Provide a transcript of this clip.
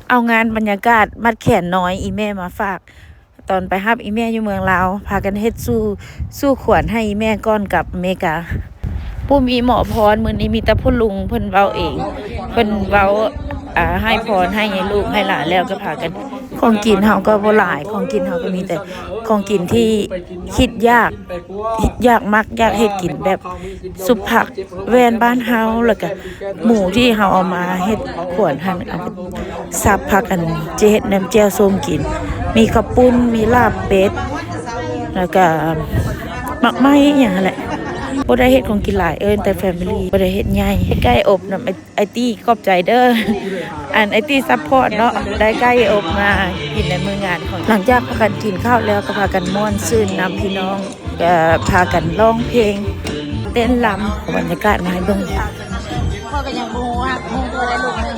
เอางานบรรยากาศมัดแขนน้อยอีแม่มาฝาก ตอนไปฮับอีแม่อยู่เมืองลาวพากันเฮ็ดสู้ขวัญให้อีแม่ก่อนกลับอเมริกาผู้มีหมอพรมื้อนี้มีแต่ผู้ลุงเพิ่นเว้าเองเพิ่นเว้าให้พรให้ลูกให้หลานแล้วก็พากันของกินเฮาก็บ่หลายของกินเฮาก็มีแต่ของกินที่คิดยากมักอยากเฮ็ดกินแบบสุปผักแวนบ้านเฮาแล้วก็หมูที่เฮาเอามาเฮ็ดขวนหั่นเอาไปสับผักอันจะเฮ็ดน้ำแจ่วส้มกินมีข้าวปุ้นมีลาบเป็ดแล้วก็หมักไหม้อหยังนั่นแหละบ่ได้เฮ็ดของกินหลายแต่แฟมิลี่บ่ได้เฮ็ดใหญ่ไก่อบนำไอตี้ขอบใจเด้ออันไอตี้ซัพพอร์ตเนาะได้ไก่อบมากินในมื้องานของหลังจากพากันกินข้าวแล้วก็พากันม่วนซื่นนำพี่น้องก็พากันร้องเพลงเต้นรำบรรยากาศมาให้เบิ่งพ่อก็ยังบ่ฮู้ว่าฮู้ตัวได้ลูกนึง